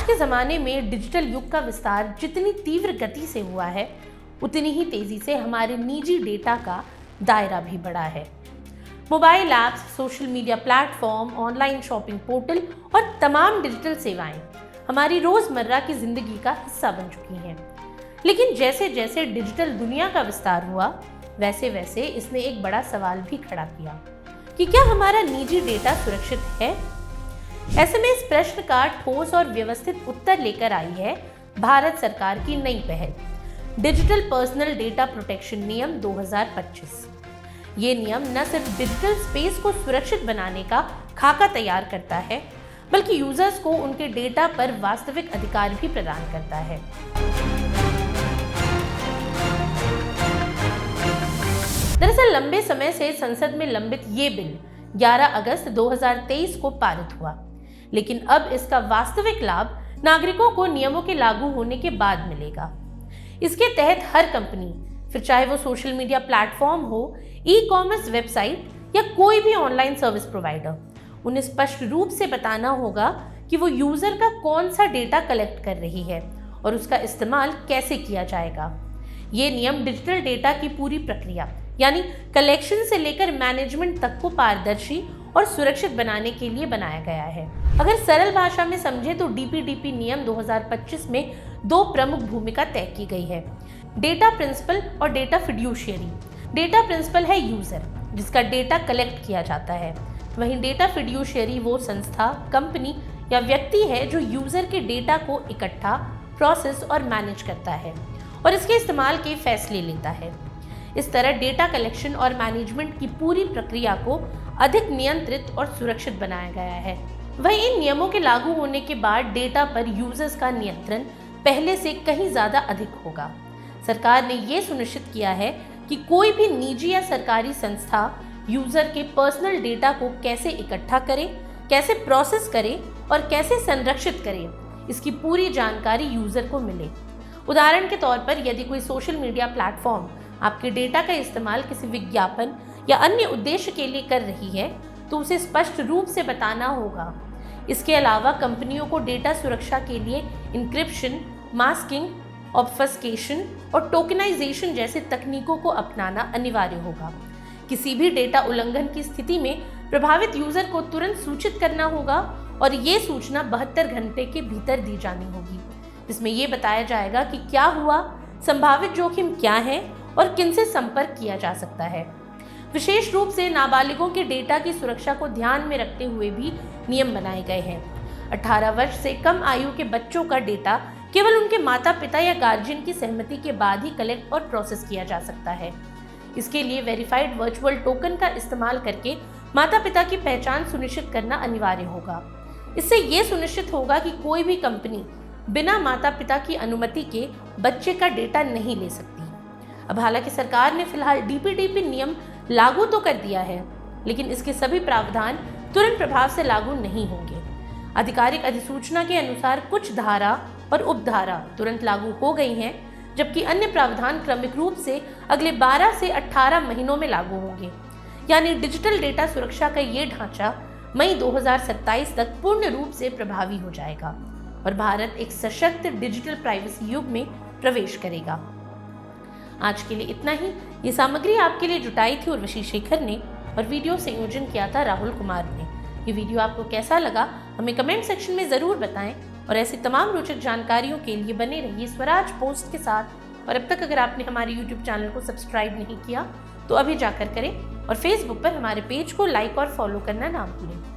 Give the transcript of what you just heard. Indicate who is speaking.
Speaker 1: के ज़माने में डिजिटल युग का विस्तार जितनी तीव्र गति से हुआ है, उतनी ही तेज़ी से हमारे निजी डेटा का दायरा भी बढ़ा है। Mobile apps, social media platform, online shopping portal और तमाम डिजिटल सेवाएं हमारी रोज़मर्रा की ज़िंदगी का हिस्सा बन चुकी हैं। लेकिन जैसे जैसे डिजिटल दुनिया का विस्तार हुआ, वैसे वैसे इसने एक बड़ा सवाल भी खड़ा किया कि क्या हमारा निजी डेटा सुरक्षित है? ऐसे में इस प्रश्न का ठोस और व्यवस्थित उत्तर लेकर आई है भारत सरकार की नई पहल, डिजिटल पर्सनल डेटा प्रोटेक्शन नियम 2025। ये नियम न सिर्फ डिजिटल स्पेस को सुरक्षित बनाने का खाका तैयार करता है, बल्कि यूजर्स को उनके डेटा पर वास्तविक अधिकार भी प्रदान करता है। दरअसल लंबे समय से संसद में लंबित ये बिल 11 अगस्त 2023 को पारित हुआ, लेकिन अब इसका वास्तविक लाभ नागरिकों को नियमों के लागू होने के बाद मिलेगा। इसके तहत हर कंपनी, फिर चाहे वो सोशल मीडिया प्लेटफॉर्म हो, ई-कॉमर्स वेबसाइट या कोई भी ऑनलाइन सर्विस प्रोवाइडर, उन्हें स्पष्ट रूप से बताना होगा कि वो यूजर का कौन सा डेटा कलेक्ट कर रही है और उसका इस्तेमाल कैसे किया जाएगा। ये नियम डिजिटल डेटा की पूरी प्रक्रिया यानी कलेक्शन से लेकर मैनेजमेंट तक को पारदर्शी और सुरक्षित बनाने के लिए बनाया गया है। अगर सरल भाषा में समझे तो डीपीडीपी नियम 2025 में दो प्रमुख भूमिका तय की गई है, डेटा प्रिंसिपल और डेटा फिड्यूशियरी। डेटा प्रिंसिपल है यूजर, जिसका डेटा कलेक्ट किया जाता है, वहीं डेटा फिड्यूशियरी वो संस्था, कंपनी या व्यक्ति है जो यूजर के डेटा को इकट्ठा, प्रोसेस और मैनेज करता है और इसके इस्तेमाल के फैसले लेता है। इस तरह डेटा कलेक्शन और मैनेजमेंट की पूरी प्रक्रिया को अधिक नियंत्रित और सुरक्षित बनाया गया है। वहीं इन नियमों के लागू होने के बाद डेटा पर यूजर्स का नियंत्रण पहले से कहीं ज्यादा अधिक होगा। सरकार ने ये सुनिश्चित किया है कि कोई भी निजी या सरकारी संस्था यूजर के पर्सनल डेटा को कैसे इकट्ठा करे, कैसे प्रोसेस करे और कैसे संरक्षित करे, इसकी पूरी जानकारी यूजर को मिले। उदाहरण के तौर पर यदि कोई सोशल मीडिया प्लेटफॉर्म आपके डेटा का इस्तेमाल किसी विज्ञापन या अन्य उद्देश्य के लिए कर रही है, तो उसे स्पष्ट रूप से बताना होगा। इसके अलावा कंपनियों को डेटा सुरक्षा के लिए इंक्रिप्शन, मास्किंग, ऑब्फस्केशन और टोकनाइजेशन जैसे तकनीकों को अपनाना अनिवार्य होगा। किसी भी डेटा उल्लंघन की स्थिति में प्रभावित यूजर को तुरंत सूचित करना होगा और ये सूचना 72 घंटे के भीतर दी जानी होगी, जिसमें ये बताया जाएगा कि क्या हुआ, संभावित जोखिम क्या है और किनसे संपर्क किया जा सकता है। विशेष रूप से नाबालिगों के डेटा की सुरक्षा को ध्यान में रखते हुए भी नियम बनाए गए हैं। 18 वर्ष से कम आयु के बच्चों का डेटा केवल उनके माता पिता या गार्जियन की सहमति के बाद ही कलेक्ट और प्रोसेस किया जा सकता है। इसके लिए वेरीफाइड वर्चुअल टोकन का इस्तेमाल करके माता पिता की पहचान सुनिश्चित करना अनिवार्य होगा। इससे ये सुनिश्चित होगा कि कोई भी कंपनी बिना माता पिता की अनुमति के बच्चे का डेटा नहीं ले सकती। अब हालांकि सरकार ने फिलहाल डीपीडीपी नियम लागू तो कर दिया है, लेकिन इसके सभी प्रावधान तुरंत प्रभाव से लागू नहीं होंगे। आधिकारिक अधिसूचना के अनुसार कुछ धारा और उपधारा तुरंत लागू हो गई हैं, जबकि अन्य प्रावधान क्रमिक रूप से अगले 12 से 18 महीनों में लागू होंगे। यानी डिजिटल डेटा सुरक्षा का ये ढांचा मई 2027 तक पूर्ण रूप से प्रभावी हो जाएगा और भारत एक सशक्त डिजिटल प्राइवेसी युग में प्रवेश करेगा। आज के लिए इतना ही। ये सामग्री आपके लिए जुटाई थी उर्वशी शेखर ने और वीडियो संयोजन किया था राहुल कुमार ने। ये वीडियो आपको कैसा लगा हमें कमेंट सेक्शन में ज़रूर बताएं और ऐसी तमाम रोचक जानकारियों के लिए बने रहिए स्वराज पोस्ट के साथ। और अब तक अगर आपने हमारे यूट्यूब चैनल को सब्सक्राइब नहीं किया तो अभी जाकर करें और फेसबुक पर हमारे पेज को लाइक और फॉलो करना ना भूलें।